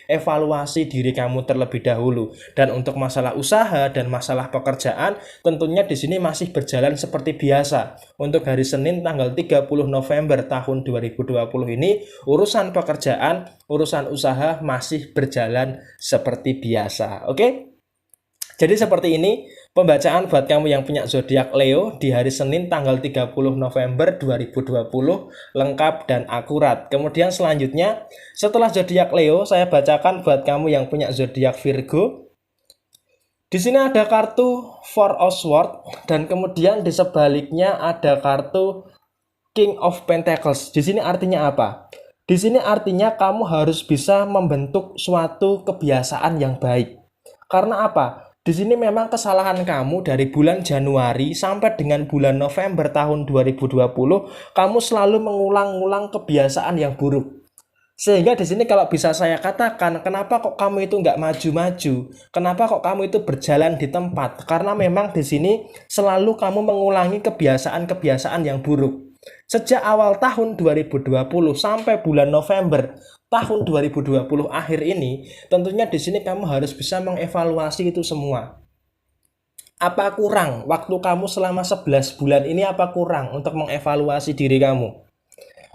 evaluasi diri kamu terlebih dahulu. Dan untuk masalah usaha dan masalah pekerjaan, tentunya di sini masih berjalan seperti biasa. Untuk hari Senin tanggal 30 November tahun 2020 ini, urusan pekerjaan, urusan usaha masih berjalan seperti biasa. Oke? Jadi seperti ini pembacaan buat kamu yang punya zodiak Leo di hari Senin tanggal 30 November 2020, lengkap dan akurat. Kemudian selanjutnya, setelah zodiak Leo, saya bacakan buat kamu yang punya zodiak Virgo. Di sini ada kartu Four of Swords, dan kemudian di sebaliknya ada kartu King of Pentacles. Di sini artinya apa? Di sini artinya kamu harus bisa membentuk suatu kebiasaan yang baik. Karena apa? Di sini memang kesalahan kamu dari bulan Januari sampai dengan bulan November tahun 2020, kamu selalu mengulang-ulang kebiasaan yang buruk. Sehingga di sini kalau bisa saya katakan, kenapa kok kamu itu nggak maju-maju? Kenapa kok kamu itu berjalan di tempat? Karena memang di sini selalu kamu mengulangi kebiasaan-kebiasaan yang buruk. Sejak awal tahun 2020 sampai bulan November tahun 2020 akhir ini, tentunya di sini kamu harus bisa mengevaluasi itu semua. Apa kurang waktu kamu selama 11 bulan ini, apa kurang untuk mengevaluasi diri kamu?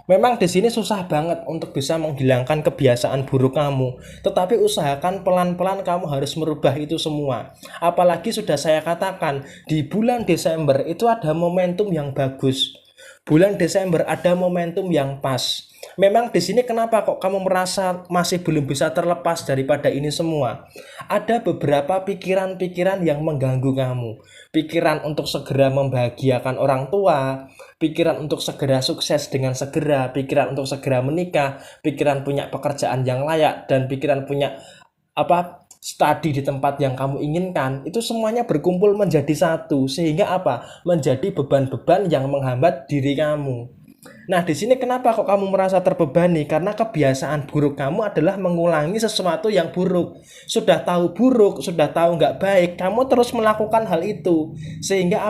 Memang di sini susah banget untuk bisa menghilangkan kebiasaan buruk kamu, tetapi usahakan pelan-pelan kamu harus merubah itu semua. Apalagi sudah saya katakan, di bulan Desember itu ada momentum yang bagus. Bulan Desember ada momentum yang pas. Memang di sini kenapa kok kamu merasa masih belum bisa terlepas daripada ini semua? Ada beberapa pikiran-pikiran yang mengganggu kamu. Pikiran untuk segera membahagiakan orang tua, pikiran untuk segera sukses dengan segera, pikiran untuk segera menikah, pikiran punya pekerjaan yang layak, dan pikiran punya studi di tempat yang kamu inginkan. Itu semuanya berkumpul menjadi satu, sehingga menjadi beban-beban yang menghambat diri kamu. Nah, di sini kenapa kok kamu merasa terbebani? Karena kebiasaan buruk kamu adalah mengulangi sesuatu yang buruk. Sudah tahu buruk, sudah tahu nggak baik, kamu terus melakukan hal itu. Sehingga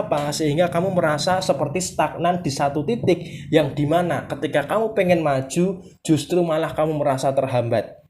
kamu merasa seperti stagnan di satu titik, yang dimana ketika kamu pengen maju, justru malah kamu merasa terhambat.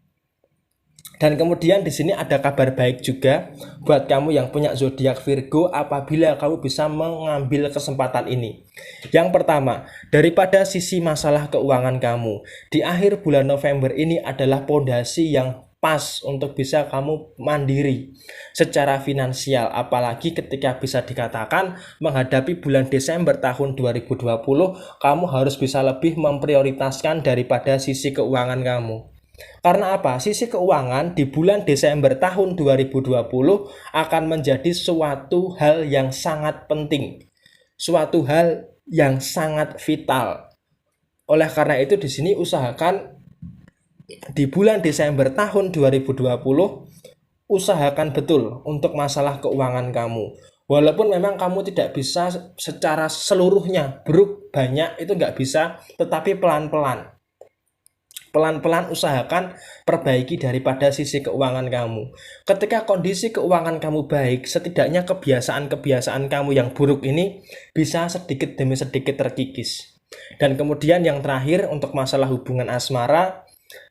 Dan kemudian di sini ada kabar baik juga buat kamu yang punya zodiak Virgo apabila kamu bisa mengambil kesempatan ini. Yang pertama, daripada sisi masalah keuangan kamu, di akhir bulan November ini adalah pondasi yang pas untuk bisa kamu mandiri secara finansial, apalagi ketika bisa dikatakan menghadapi bulan Desember tahun 2020, kamu harus bisa lebih memprioritaskan daripada sisi keuangan kamu. Karena apa? Sisi keuangan di bulan Desember tahun 2020 akan menjadi suatu hal yang sangat penting, suatu hal yang sangat vital. Oleh karena itu di sini usahakan di bulan Desember tahun 2020 usahakan betul untuk masalah keuangan kamu. Walaupun memang kamu tidak bisa secara seluruhnya buruk banyak, itu nggak bisa, tetapi pelan-pelan usahakan perbaiki daripada sisi keuangan kamu. Ketika kondisi keuangan kamu baik, setidaknya kebiasaan-kebiasaan kamu yang buruk ini bisa sedikit demi sedikit terkikis. Dan kemudian yang terakhir untuk masalah hubungan asmara,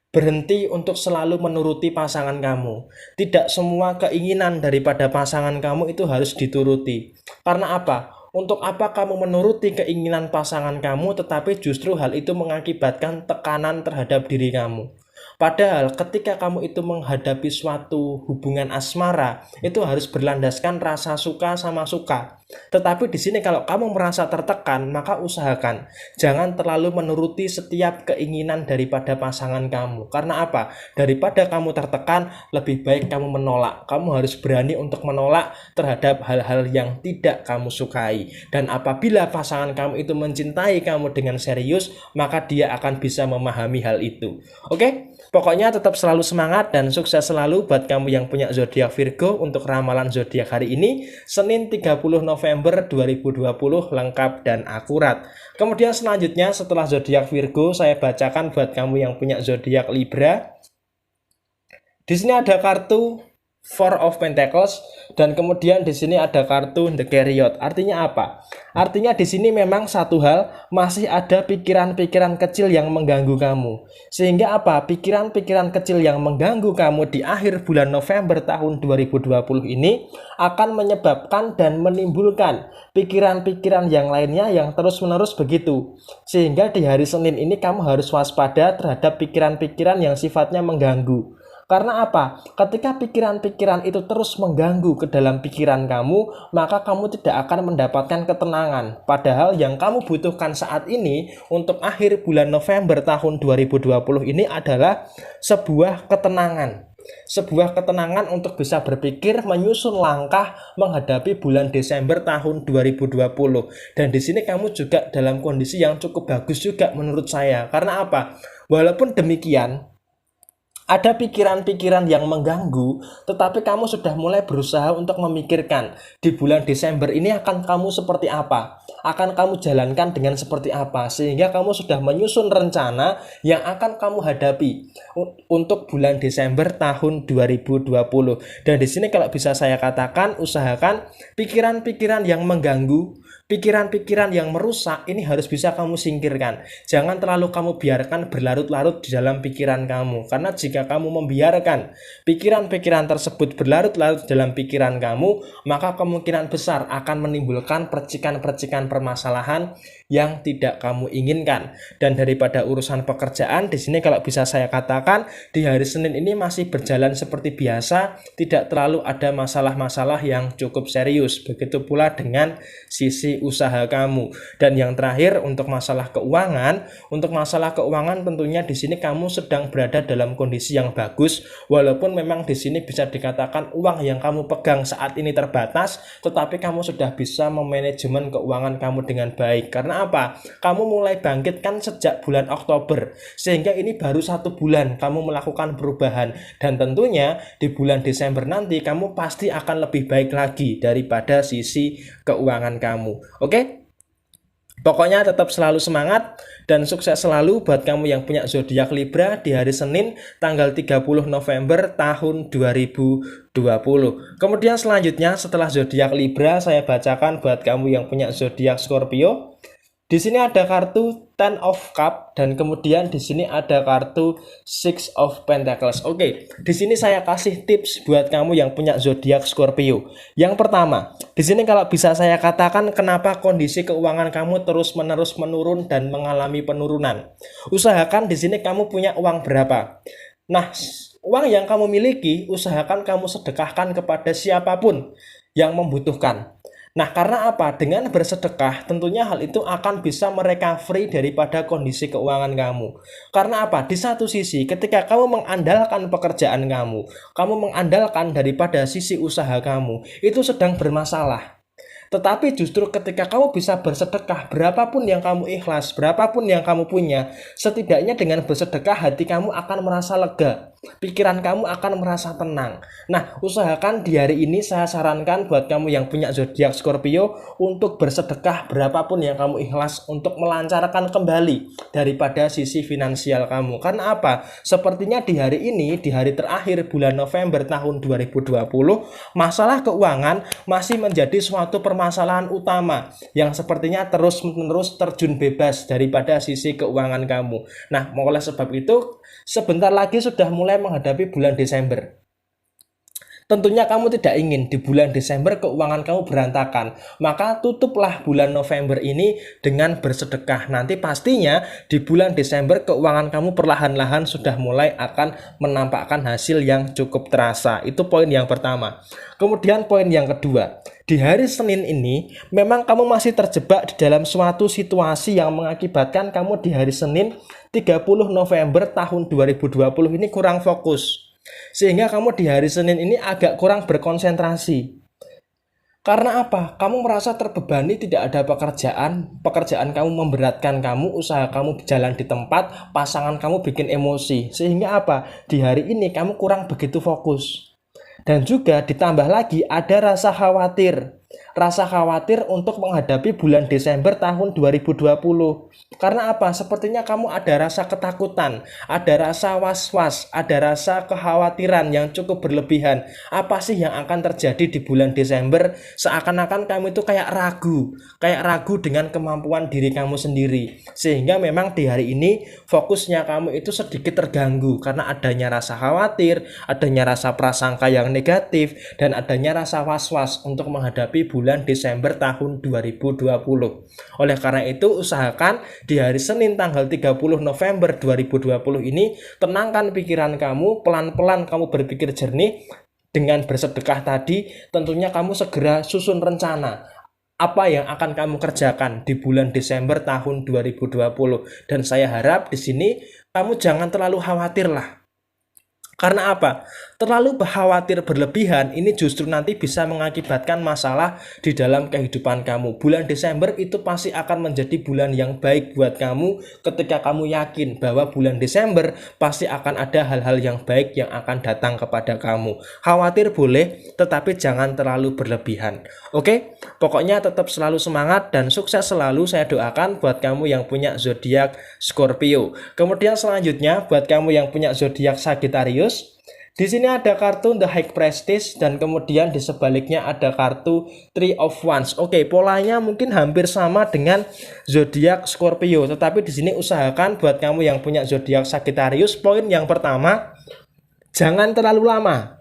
berhenti untuk selalu menuruti pasangan kamu. Tidak semua keinginan daripada pasangan kamu itu harus dituruti. Karena apa? Untuk apa kamu menuruti keinginan pasangan kamu, tetapi justru hal itu mengakibatkan tekanan terhadap diri kamu. Padahal ketika kamu itu menghadapi suatu hubungan asmara, itu harus berlandaskan rasa suka sama suka. Tetapi di sini kalau kamu merasa tertekan, maka usahakan jangan terlalu menuruti setiap keinginan daripada pasangan kamu. Karena apa? Daripada kamu tertekan, lebih baik kamu menolak. Kamu harus berani untuk menolak terhadap hal-hal yang tidak kamu sukai. Dan apabila pasangan kamu itu mencintai kamu dengan serius, maka dia akan bisa memahami hal itu. Oke? Pokoknya tetap selalu semangat dan sukses selalu buat kamu yang punya zodiak Virgo untuk ramalan zodiak hari ini, Senin 30 November 2020, lengkap dan akurat. Kemudian selanjutnya setelah zodiak Virgo, saya bacakan buat kamu yang punya zodiak Libra. Di sini ada kartu Four of Pentacles dan kemudian di sini ada kartu The Chariot. Artinya apa? Artinya di sini memang satu hal, masih ada pikiran-pikiran kecil yang mengganggu kamu. Sehingga apa? Pikiran-pikiran kecil yang mengganggu kamu di akhir bulan November tahun 2020 ini akan menyebabkan dan menimbulkan pikiran-pikiran yang lainnya yang terus-menerus begitu. Sehingga di hari Senin ini kamu harus waspada terhadap pikiran-pikiran yang sifatnya mengganggu. Karena apa? Ketika pikiran-pikiran itu terus mengganggu ke dalam pikiran kamu, maka kamu tidak akan mendapatkan ketenangan. Padahal yang kamu butuhkan saat ini untuk akhir bulan November tahun 2020 ini adalah sebuah ketenangan. Sebuah ketenangan untuk bisa berpikir menyusun langkah menghadapi bulan Desember tahun 2020. Dan di sini kamu juga dalam kondisi yang cukup bagus juga menurut saya. Karena apa? Walaupun demikian, ada pikiran-pikiran yang mengganggu, tetapi kamu sudah mulai berusaha untuk memikirkan di bulan Desember ini akan kamu seperti apa, akan kamu jalankan dengan seperti apa, sehingga kamu sudah menyusun rencana yang akan kamu hadapi untuk bulan Desember tahun 2020. Dan di sini kalau bisa saya katakan, usahakan pikiran-pikiran yang mengganggu, pikiran-pikiran yang merusak ini harus bisa kamu singkirkan. Jangan terlalu kamu biarkan berlarut-larut di dalam pikiran kamu. Karena jika kamu membiarkan pikiran-pikiran tersebut berlarut-larut dalam pikiran kamu, maka kemungkinan besar akan menimbulkan percikan-percikan permasalahan yang tidak kamu inginkan. Dan daripada urusan pekerjaan, di sini kalau bisa saya katakan, di hari Senin ini masih berjalan seperti biasa, tidak terlalu ada masalah-masalah yang cukup serius. Begitu pula dengan sisi usaha kamu. Dan yang terakhir untuk masalah keuangan, tentunya di sini kamu sedang berada dalam kondisi yang bagus, walaupun memang di sini bisa dikatakan uang yang kamu pegang saat ini terbatas, tetapi kamu sudah bisa memanajemen keuangan kamu dengan baik. Karena apa? Kamu mulai bangkitkan sejak bulan Oktober, sehingga ini baru 1 bulan kamu melakukan perubahan, dan tentunya di bulan Desember nanti kamu pasti akan lebih baik lagi daripada sisi keuangan kamu. Oke? Pokoknya tetap selalu semangat dan sukses selalu buat kamu yang punya zodiak Libra di hari Senin tanggal 30 November tahun 2020. Kemudian selanjutnya setelah zodiak Libra, saya bacakan buat kamu yang punya zodiak Scorpio. Di sini ada kartu Ten of Cup dan kemudian di sini ada kartu Six of Pentacles. Oke, di sini saya kasih tips buat kamu yang punya zodiak Scorpio. Yang pertama, di sini kalau bisa saya katakan kenapa kondisi keuangan kamu terus-menerus menurun dan mengalami penurunan. Usahakan di sini kamu punya uang berapa. Nah, uang yang kamu miliki usahakan kamu sedekahkan kepada siapapun yang membutuhkan. Nah, karena apa? Dengan bersedekah, tentunya hal itu akan bisa merecovery daripada kondisi keuangan kamu. Karena apa? Di satu sisi, ketika kamu mengandalkan pekerjaan kamu mengandalkan daripada sisi usaha kamu, itu sedang bermasalah. Tetapi justru ketika kamu bisa bersedekah, berapapun yang kamu ikhlas, berapapun yang kamu punya, setidaknya dengan bersedekah hati kamu akan merasa lega, pikiran kamu akan merasa tenang. Nah, usahakan di hari ini saya sarankan buat kamu yang punya zodiak Scorpio untuk bersedekah berapapun yang kamu ikhlas untuk melancarkan kembali daripada sisi finansial kamu. Karena apa? Sepertinya di hari ini, di hari terakhir bulan November tahun 2020, masalah keuangan masih menjadi suatu permasalahan utama yang sepertinya terus-menerus terjun bebas daripada sisi keuangan kamu. Nah, oleh sebab itu, sebentar lagi sudah mulai menghadapi bulan Desember. Tentunya kamu tidak ingin di bulan Desember keuangan kamu berantakan. Maka tutuplah bulan November ini dengan bersedekah. Nanti pastinya di bulan Desember keuangan kamu perlahan-lahan sudah mulai akan menampakkan hasil yang cukup terasa. Itu poin yang pertama. Kemudian poin yang kedua, di hari Senin ini memang kamu masih terjebak di dalam suatu situasi yang mengakibatkan kamu di hari Senin 30 November tahun 2020 ini kurang fokus. Sehingga kamu di hari Senin ini agak kurang berkonsentrasi. Karena apa? Kamu merasa terbebani, tidak ada pekerjaan kamu memberatkan kamu, usaha kamu jalan di tempat, pasangan kamu bikin emosi. Sehingga apa? Di hari ini kamu kurang begitu fokus. Dan juga ditambah lagi ada rasa khawatir. Rasa khawatir untuk menghadapi bulan Desember tahun 2020. Karena apa? Sepertinya kamu ada rasa ketakutan, ada rasa was-was, ada rasa kekhawatiran yang cukup berlebihan. Apa sih yang akan terjadi di bulan Desember? Seakan-akan kamu itu kayak ragu dengan kemampuan diri kamu sendiri. Sehingga memang di hari ini fokusnya kamu itu sedikit terganggu karena adanya rasa khawatir, adanya rasa prasangka yang negatif, dan adanya rasa was-was untuk menghadapi bulan Desember tahun 2020. Oleh karena itu, usahakan di hari Senin tanggal 30 November 2020 ini tenangkan pikiran kamu, pelan-pelan kamu berpikir jernih. Dengan bersedekah tadi, tentunya kamu segera susun rencana apa yang akan kamu kerjakan di bulan Desember tahun 2020. Dan saya harap di sini kamu jangan terlalu khawatir lah. Karena apa? Terlalu khawatir berlebihan ini justru nanti bisa mengakibatkan masalah di dalam kehidupan kamu. Bulan Desember itu pasti akan menjadi bulan yang baik buat kamu ketika kamu yakin bahwa bulan Desember pasti akan ada hal-hal yang baik yang akan datang kepada kamu. Khawatir boleh, tetapi jangan terlalu berlebihan. Oke? Pokoknya tetap selalu semangat dan sukses selalu saya doakan buat kamu yang punya zodiak Scorpio. Kemudian selanjutnya buat kamu yang punya zodiak Sagittarius, di sini ada kartu The High Prestige dan kemudian di sebaliknya ada kartu Three of Wands. Oke, polanya mungkin hampir sama dengan zodiak Scorpio, tetapi di sini usahakan buat kamu yang punya zodiak Sagittarius, poin yang pertama, jangan terlalu lama.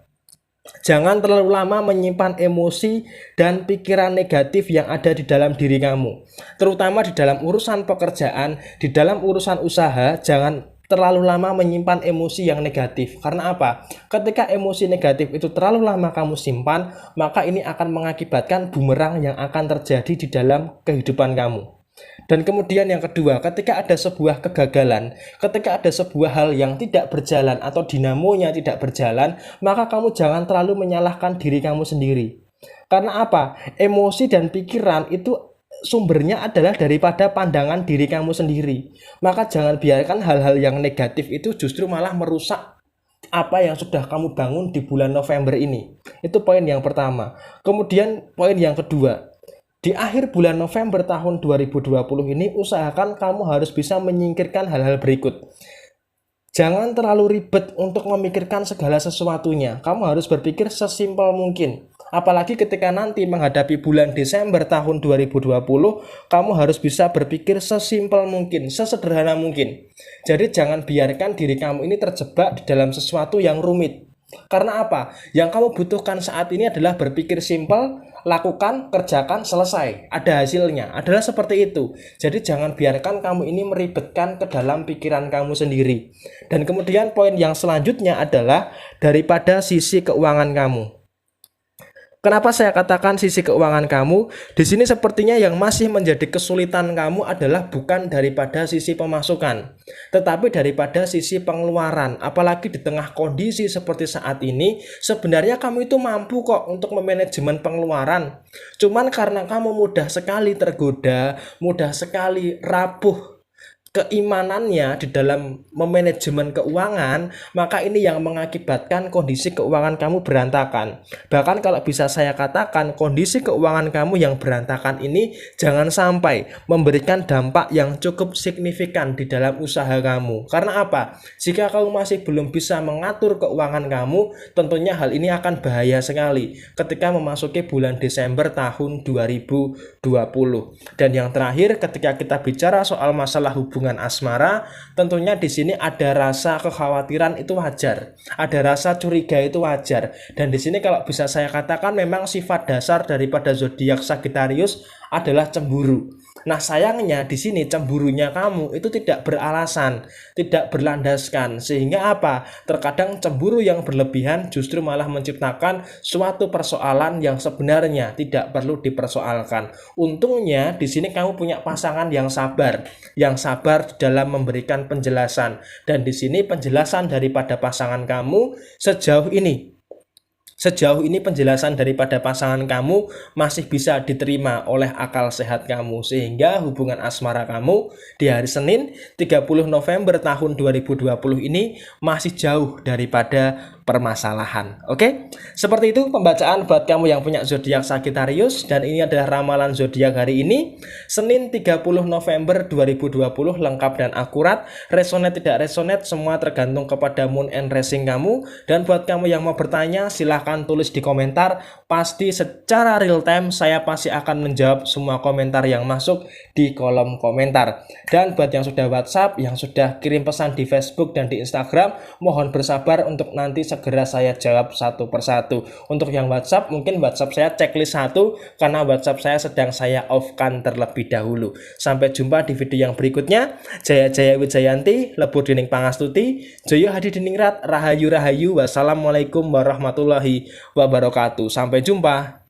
Jangan terlalu lama menyimpan emosi dan pikiran negatif yang ada di dalam diri kamu. Terutama di dalam urusan pekerjaan, di dalam urusan usaha, jangan terlalu lama menyimpan emosi yang negatif. Karena apa? Ketika emosi negatif itu terlalu lama kamu simpan, maka ini akan mengakibatkan bumerang yang akan terjadi di dalam kehidupan kamu. Dan kemudian yang kedua, ketika ada sebuah kegagalan, ketika ada sebuah hal yang tidak berjalan atau dinamonya tidak berjalan, maka kamu jangan terlalu menyalahkan diri kamu sendiri. Karena apa? Emosi dan pikiran itu sumbernya adalah daripada pandangan diri kamu sendiri. Maka jangan biarkan hal-hal yang negatif itu justru malah merusak apa yang sudah kamu bangun di bulan November ini. Itu poin yang pertama. Kemudian poin yang kedua, di akhir bulan November tahun 2020 ini usahakan kamu harus bisa menyingkirkan hal-hal berikut. Jangan terlalu ribet untuk memikirkan segala sesuatunya. Kamu harus berpikir sesimpel mungkin. Apalagi ketika nanti menghadapi bulan Desember tahun 2020, kamu harus bisa berpikir sesimpel mungkin, sesederhana mungkin. Jadi jangan biarkan diri kamu ini terjebak di dalam sesuatu yang rumit. Karena apa? Yang kamu butuhkan saat ini adalah berpikir simpel, lakukan, kerjakan, selesai. Ada hasilnya, adalah seperti itu. Jadi jangan biarkan kamu ini meribetkan ke dalam pikiran kamu sendiri. Dan kemudian poin yang selanjutnya adalah daripada sisi keuangan kamu. Kenapa saya katakan sisi keuangan kamu? Di sini sepertinya yang masih menjadi kesulitan kamu adalah bukan daripada sisi pemasukan, tetapi daripada sisi pengeluaran. Apalagi di tengah kondisi seperti saat ini, sebenarnya kamu itu mampu kok untuk memanajemen pengeluaran. Cuman karena kamu mudah sekali tergoda, mudah sekali rapuh keimanannya di dalam memanajemen keuangan, maka ini yang mengakibatkan kondisi keuangan kamu berantakan. Bahkan kalau bisa saya katakan, kondisi keuangan kamu yang berantakan ini jangan sampai memberikan dampak yang cukup signifikan di dalam usaha kamu. Karena apa? Jika kamu masih belum bisa mengatur keuangan kamu, tentunya hal ini akan bahaya sekali ketika memasuki bulan Desember tahun 2020. Dan yang terakhir, ketika kita bicara soal masalah hubungan hubungan asmara, tentunya di sini ada rasa kekhawatiran itu wajar, ada rasa curiga itu wajar. Dan di sini kalau bisa saya katakan memang sifat dasar daripada zodiak Sagittarius adalah cemburu. Nah, sayangnya di sini cemburunya kamu itu tidak beralasan, tidak berlandaskan. Sehingga apa? Terkadang cemburu yang berlebihan justru malah menciptakan suatu persoalan yang sebenarnya tidak perlu dipersoalkan. Untungnya di sini kamu punya pasangan yang sabar dalam memberikan penjelasan. Dan di sini penjelasan daripada pasangan kamu sejauh ini penjelasan daripada pasangan kamu masih bisa diterima oleh akal sehat kamu, sehingga hubungan asmara kamu di hari Senin 30 November tahun 2020 ini masih jauh daripada permasalahan. Oke? Seperti itu pembacaan buat kamu yang punya zodiak Sagittarius, dan ini adalah ramalan zodiak hari ini Senin 30 November 2020, lengkap dan akurat. Resonate tidak resonate semua tergantung kepada moon and rising kamu. Dan buat kamu yang mau bertanya silahkan tulis di komentar, pasti secara real time saya pasti akan menjawab semua komentar yang masuk di kolom komentar. Dan buat yang sudah WhatsApp, yang sudah kirim pesan di Facebook dan di Instagram, mohon bersabar untuk nanti segera saya jawab satu persatu. Untuk yang WhatsApp, mungkin WhatsApp saya checklist 1 karena WhatsApp saya sedang saya off-kan terlebih dahulu. Sampai jumpa di video yang berikutnya. Jaya Jaya Wijayanti, Lebur Dining Pangastuti, Joyo Hadi Diningrat, Rahayu Rahayu. Wassalamualaikum warahmatullahi wabarakatuh. Sampai jumpa.